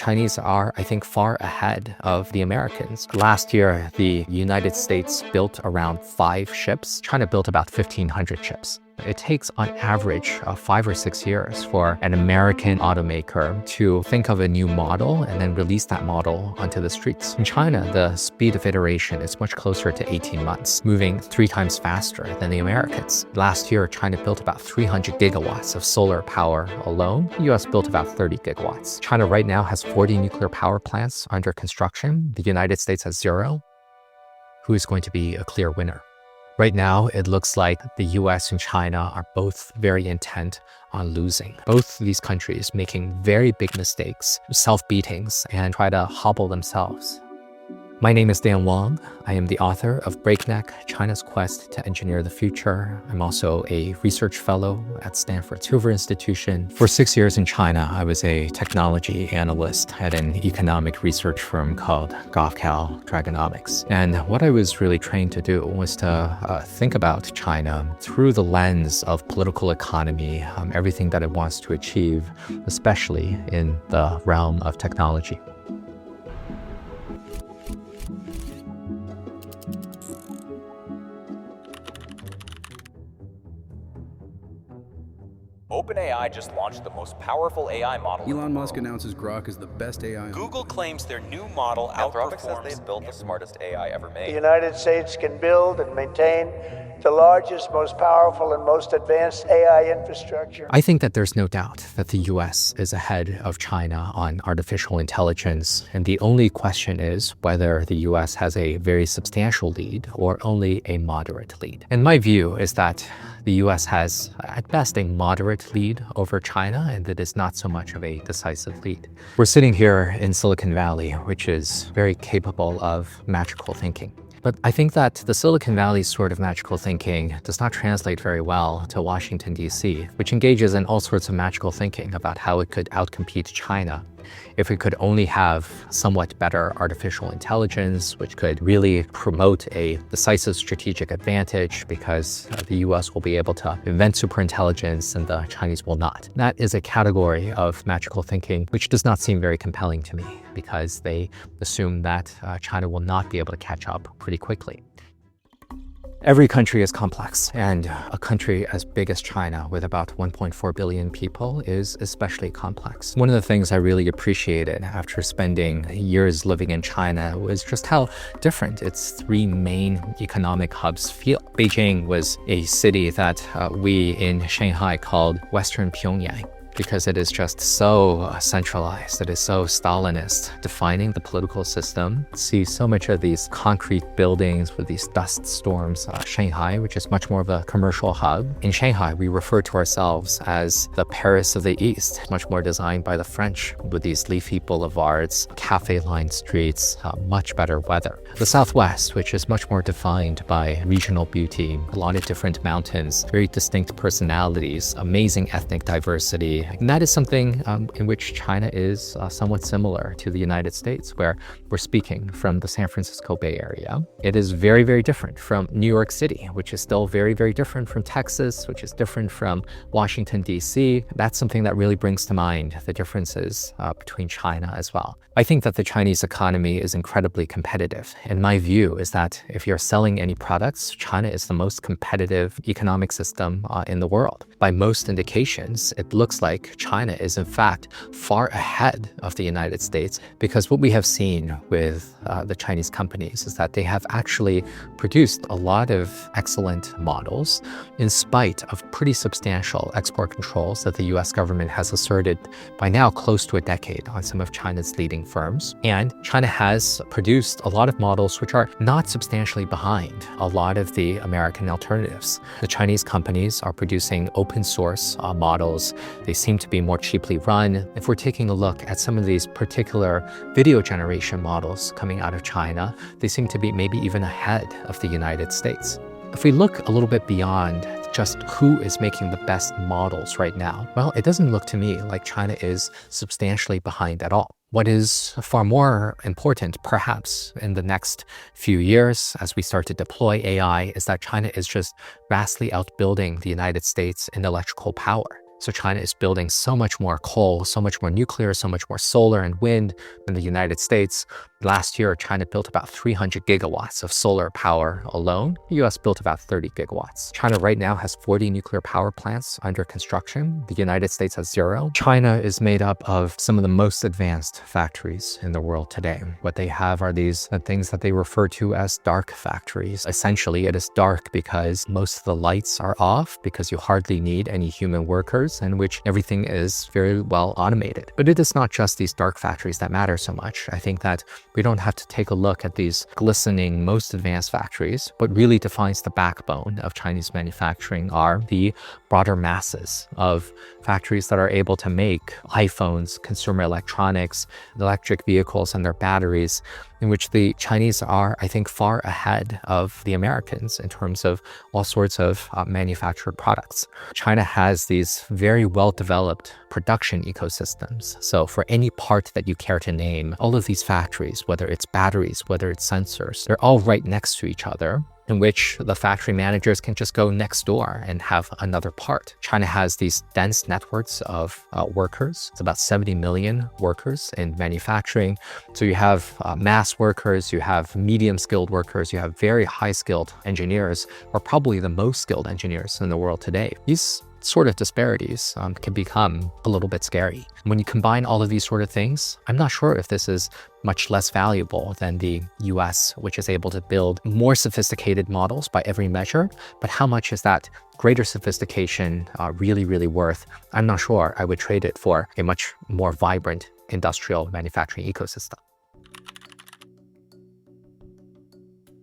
Chinese are, I think, far ahead of the Americans. Last year, the United States built around 5 ships. China built about 1,500 ships. It takes, on average, 5 or 6 years for an American automaker to think of a new model and then release that model onto the streets. In China, the speed of iteration is much closer to 18 months, moving 3 times faster than the Americans. Last year, China built about 300 gigawatts of solar power alone. The US built about 30 gigawatts. China right now has 40 nuclear power plants under construction. The United States has 0. Who is going to be a clear winner? Right now, it looks like the US and China are both very intent on losing. Both these countries making very big mistakes, self-beatings, and try to hobble themselves. My name is Wang. I am the author of Breakneck, China's Quest to Engineer the Future. I'm also a research fellow at Stanford's Hoover Institution. For 6 years in China, I was a technology analyst at an economic research firm called GovCal Dragonomics. And what I was really trained to do was to think about China through the lens of political economy, everything that it wants to achieve, especially in the realm of technology. OpenAI just launched the most powerful AI model. Elon Musk announces Grok is the best AI. Google claims their new model outperforms. Says they've built the smartest AI ever made. The United States can build and maintain the largest, most powerful, and most advanced AI infrastructure. I think that there's no doubt that the US is ahead of China on artificial intelligence, and the only question is whether the US has a very substantial lead or only a moderate lead. And my view is that the US has, at best, a moderate lead over China, and it is not so much of a decisive lead. We're sitting here in Silicon Valley, which is very capable of magical thinking. But I think that the Silicon Valley sort of magical thinking does not translate very well to Washington, D.C., which engages in all sorts of magical thinking about how it could outcompete China. If it could only have somewhat better artificial intelligence, which could really promote a decisive strategic advantage because the US will be able to invent superintelligence and the Chinese will not. That is a category of magical thinking which does not seem very compelling to me because they assume that China will not be able to catch up pretty quickly. Every country is complex, and a country as big as China with about 1.4 billion people is especially complex. One of the things I really appreciated after spending years living in China was just how different its 3 main economic hubs feel. Beijing was a city that we in Shanghai called Western Pyongyang, because it is just so centralized, it is so Stalinist, defining the political system. See so much of these concrete buildings with these dust storms. Shanghai, which is much more of a commercial hub. In Shanghai, we refer to ourselves as the Paris of the East, much more designed by the French, with these leafy boulevards, cafe-lined streets, much better weather. The Southwest, which is much more defined by regional beauty, a lot of different mountains, very distinct personalities, amazing ethnic diversity. And that is something in which China is somewhat similar to the United States, where we're speaking from the San Francisco Bay Area. It is very, very different from New York City, which is still very, very different from Texas, which is different from Washington, D.C. That's something that really brings to mind the differences between China as well. I think that the Chinese economy is incredibly competitive. And my view is that if you're selling any products, China is the most competitive economic system in the world. By most indications, it looks like China is in fact far ahead of the United States, because what we have seen with the Chinese companies is that they have actually produced a lot of excellent models in spite of pretty substantial export controls that the US government has asserted by now close to a decade on some of China's leading firms. And China has produced a lot of models which are not substantially behind a lot of the American alternatives. The Chinese companies are producing open source models. They seem to be more cheaply run. If we're taking a look at some of these particular video generation models coming out of China, they seem to be maybe even ahead of the United States. If we look a little bit beyond just who is making the best models right now, well, it doesn't look to me like China is substantially behind at all. What is far more important, perhaps, in the next few years as we start to deploy AI is that China is just vastly outbuilding the United States in electrical power. So China is building so much more coal, so much more nuclear, so much more solar and wind than the United States. Last year, China built about 300 gigawatts of solar power alone. The US built about 30 gigawatts. China right now has 40 nuclear power plants under construction. The United States has 0. China is made up of some of the most advanced factories in the world today. What they have are these things that they refer to as dark factories. Essentially, it is dark because most of the lights are off, because you hardly need any human workers, in which everything is very well automated. But it is not just these dark factories that matter so much. I think that we don't have to take a look at these glistening, most advanced factories. What really defines the backbone of Chinese manufacturing are the broader masses of factories that are able to make iPhones, consumer electronics, electric vehicles and their batteries, in which the Chinese are, I think, far ahead of the Americans in terms of all sorts of manufactured products. China has these very well-developed production ecosystems. So for any part that you care to name, all of these factories, whether it's batteries, whether it's sensors, they're all right next to each other, in which the factory managers can just go next door and have another part. China has these dense networks of workers. It's about 70 million workers in manufacturing. So you have mass workers, you have medium-skilled workers, you have very high-skilled engineers, or probably the most skilled engineers in the world today. These sort of disparities can become a little bit scary. When you combine all of these sort of things, I'm not sure if this is much less valuable than the US, which is able to build more sophisticated models by every measure. But how much is that greater sophistication really worth? I'm not sure. I would trade it for a much more vibrant industrial manufacturing ecosystem.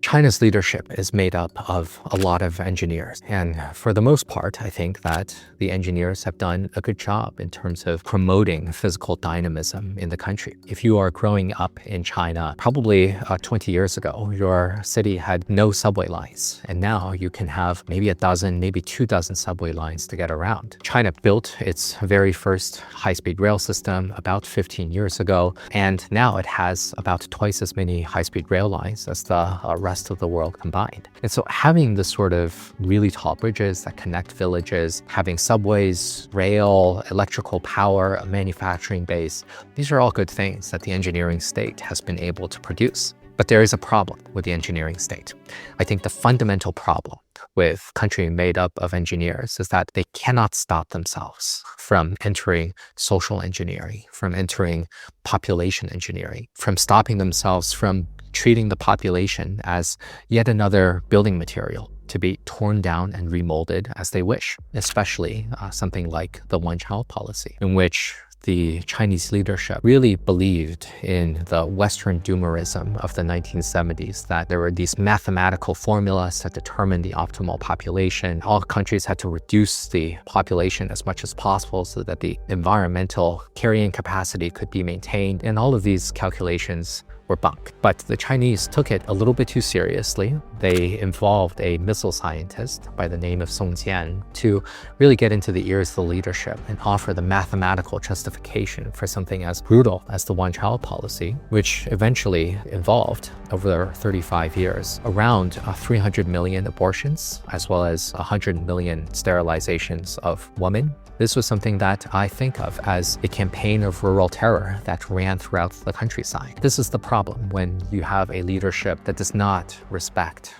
China's leadership is made up of a lot of engineers. And for the most part, I think that the engineers have done a good job in terms of promoting physical dynamism in the country. If you are growing up in China, probably 20 years ago, your city had no subway lines. And now you can have maybe a dozen, maybe 24 subway lines to get around. China built its very first high-speed rail system about 15 years ago. And now it has about twice as many high-speed rail lines as the rest of the world combined. And so having the sort of really tall bridges that connect villages, having subways, rail, electrical power, a manufacturing base, these are all good things that the engineering state has been able to produce. But there is a problem with the engineering state. I think the fundamental problem with a country made up of engineers is that they cannot stop themselves from entering social engineering, from entering population engineering, from stopping themselves from treating the population as yet another building material to be torn down and remolded as they wish, especially something like the one-child policy, in which the Chinese leadership really believed in the Western doomerism of the 1970s, that there were these mathematical formulas that determined the optimal population. All countries had to reduce the population as much as possible so that the environmental carrying capacity could be maintained. And all of these calculations were bunk. But the Chinese took it a little bit too seriously. They involved a missile scientist by the name of Song Jian to really get into the ears of the leadership and offer the mathematical justification for something as brutal as the one-child policy, which eventually involved, over 35 years, around 300 million abortions, as well as 100 million sterilizations of women. This was something that I think of as a campaign of rural terror that ran throughout the countryside. This is the problem when you have a leadership that does not respect.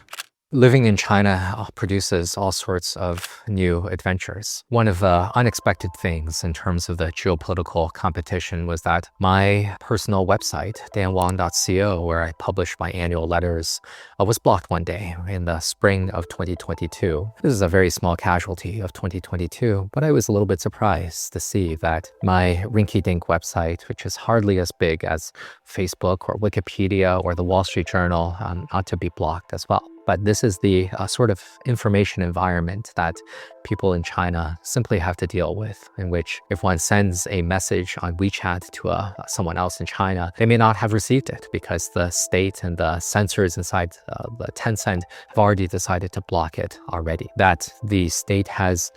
Living in China produces all sorts of new adventures. One of the unexpected things in terms of the geopolitical competition was that my personal website, danwang.co, where I publish my annual letters, was blocked one day in the spring of 2022. This is a very small casualty of 2022, but I was a little bit surprised to see that my rinky-dink website, which is hardly as big as Facebook or Wikipedia or the Wall Street Journal, ought to be blocked as well. But this is the sort of information environment that people in China simply have to deal with, in which if one sends a message on WeChat to someone else in China, they may not have received it because the state and the censors inside the Tencent have already decided to block it already. That the state has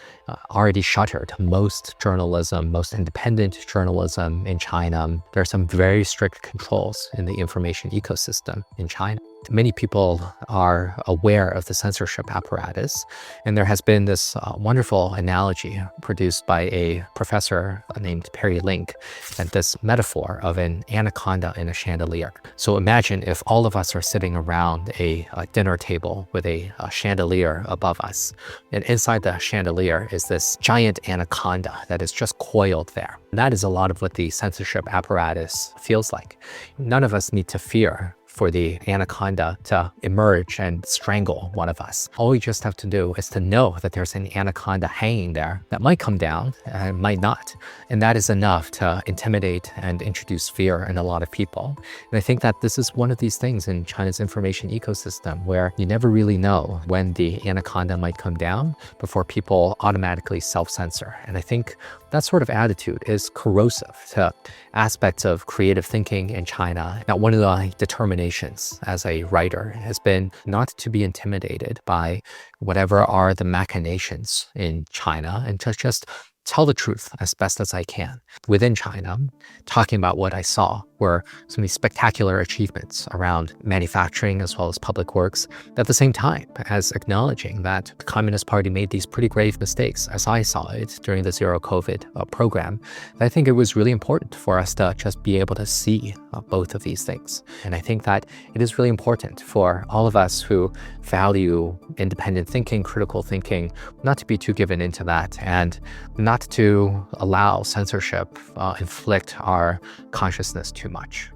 already shuttered most journalism, most independent journalism in China. There are some very strict controls in the information ecosystem in China. Many people are are aware of the censorship apparatus. And there has been this wonderful analogy produced by a professor named Perry Link, and this metaphor of an anaconda in a chandelier. So imagine if all of us are sitting around a dinner table with a chandelier above us. And inside the chandelier is this giant anaconda that is just coiled there. And that is a lot of what the censorship apparatus feels like. None of us need to fear for the anaconda to emerge and strangle one of us. All we just have to do is to know that there's an anaconda hanging there that might come down and might not. And that is enough to intimidate and introduce fear in a lot of people. And I think that this is one of these things in China's information ecosystem where you never really know when the anaconda might come down before people automatically self-censor. And I think that sort of attitude is corrosive to aspects of creative thinking in China. Now, one of the determinations as a writer has been not to be intimidated by whatever are the machinations in China and to just tell the truth as best as I can. Within China, talking about what I saw were so many spectacular achievements around manufacturing as well as public works, at the same time as acknowledging that the Communist Party made these pretty grave mistakes, as I saw it during the Zero COVID program. I think it was really important for us to just be able to see both of these things. And I think that it is really important for all of us who value independent thinking, critical thinking, not to be too given into that and not to allow censorship inflict our consciousness too much.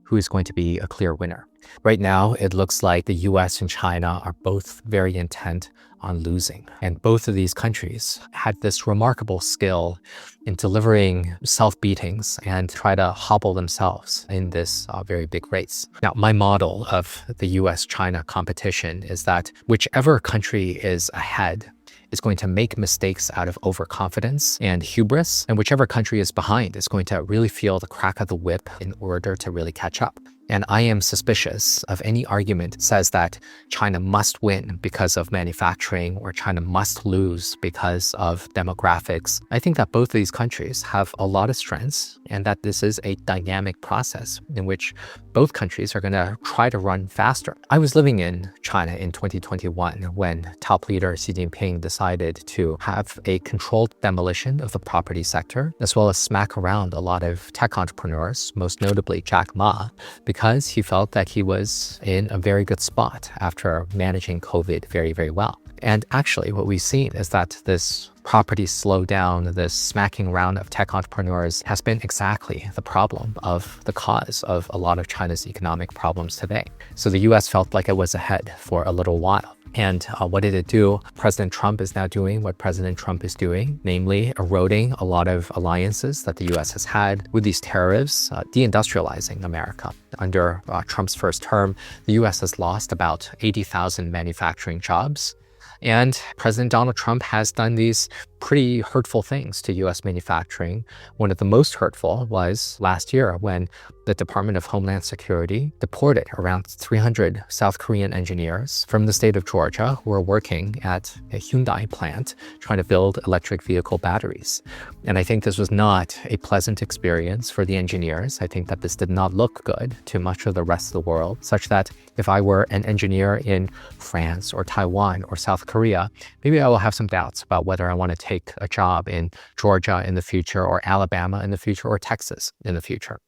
Who is going to be a clear winner? Right now, it looks like the US and China are both very intent on losing. And both of these countries had this remarkable skill in delivering self-beatings and try to hobble themselves in this very big race. Now, my model of the US-China competition is that whichever country is ahead is going to make mistakes out of overconfidence and hubris, and whichever country is behind is going to really feel the crack of the whip in order to really catch up. And I am suspicious of any argument that says that China must win because of manufacturing or China must lose because of demographics. I think that both of these countries have a lot of strengths and that this is a dynamic process in which both countries are going to try to run faster. I was living in China in 2021 when top leader Xi Jinping decided to have a controlled demolition of the property sector, as well as smack around a lot of tech entrepreneurs, most notably Jack Ma, because he felt that he was in a very good spot after managing COVID very, very well. And actually what we've seen is that this property slowdown, this smacking around of tech entrepreneurs has been exactly the problem of the cause of a lot of China's economic problems today. So the US felt like it was ahead for a little while. And what did it do? President Trump is now doing what President Trump is doing, namely eroding a lot of alliances that the US has had with these tariffs, deindustrializing America. Under Trump's first term, the US has lost about 80,000 manufacturing jobs. And President Donald Trump has done these pretty hurtful things to US manufacturing. One of the most hurtful was last year when the Department of Homeland Security deported around 300 South Korean engineers from the state of Georgia who were working at a Hyundai plant trying to build electric vehicle batteries. And I think this was not a pleasant experience for the engineers. I think that this did not look good to much of the rest of the world, such that if I were an engineer in France or Taiwan or South Korea, maybe I will have some doubts about whether I want to take a job in Georgia in the future or Alabama in the future or Texas in the future.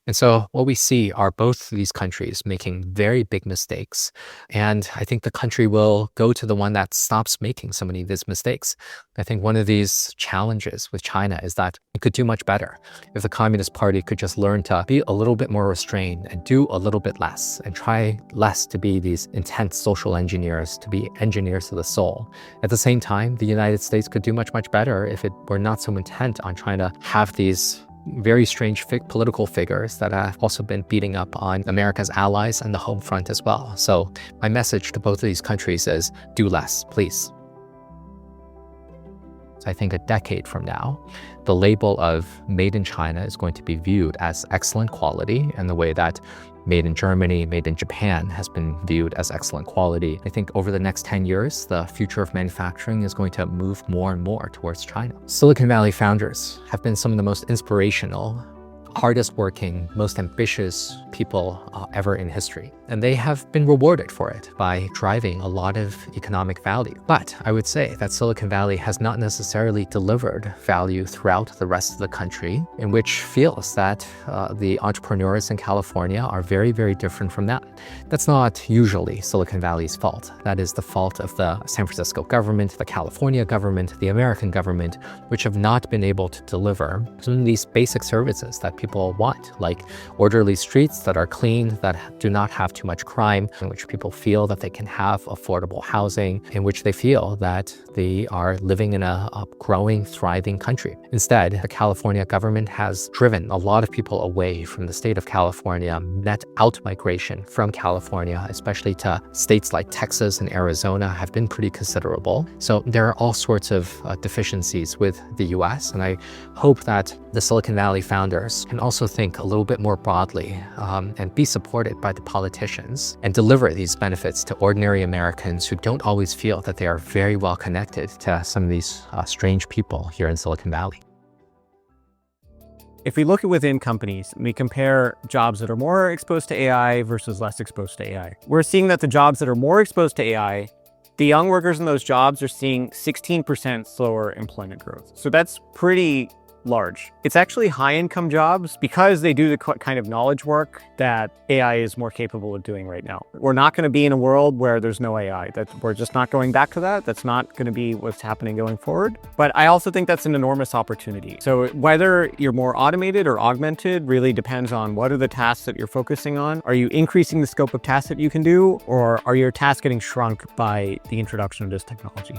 And so what we see are both these countries making very big mistakes. And I think the country will go to the one that stops making so many of these mistakes. I think one of these challenges with China is that it could do much better if the Communist Party could just learn to be a little bit more restrained and do a little bit less and try less to be these intense social engineers, to be engineers of the soul. At the same time, the United States could do much, much better if it were not so intent on trying to have these very strange political figures that have also been beating up on America's allies and the home front as well. So my message to both of these countries is do less, please. So I think a decade from now, the label of made in China is going to be viewed as excellent quality in the way that made in Germany, made in Japan has been viewed as excellent quality. I think over the next 10 years, the future of manufacturing is going to move more and more towards China. Silicon Valley founders have been some of the most inspirational hardest working, most ambitious people ever in history. And they have been rewarded for it by driving a lot of economic value. But I would say that Silicon Valley has not necessarily delivered value throughout the rest of the country, in which feels that the entrepreneurs in California are very, very different from that. That's not usually Silicon Valley's fault. That is the fault of the San Francisco government, the California government, the American government, which have not been able to deliver some of these basic services that people want, like orderly streets that are clean, that do not have too much crime, in which people feel that they can have affordable housing, in which they feel that they are living in a growing, thriving country. Instead, the California government has driven a lot of people away from the state of California. Net out-migration from California, especially to states like Texas and Arizona, have been pretty considerable. So there are all sorts of deficiencies with the US, and I hope that the Silicon Valley founders can also think a little bit more broadly and be supported by the politicians and deliver these benefits to ordinary Americans who don't always feel that they are very well connected to some of these strange people here in Silicon Valley. If we look at within companies and we compare jobs that are more exposed to AI versus less exposed to AI, we're seeing that the jobs that are more exposed to AI, the young workers in those jobs are seeing 16% slower employment growth. So that's pretty large. It's actually high-income jobs because they do the kind of knowledge work that AI is more capable of doing right now. We're not going to be in a world where there's no AI. We're just not going back to that. That's not going to be what's happening going forward. But I also think that's an enormous opportunity. So whether you're more automated or augmented really depends on what are the tasks that you're focusing on. Are you increasing the scope of tasks that you can do, or are your tasks getting shrunk by the introduction of this technology?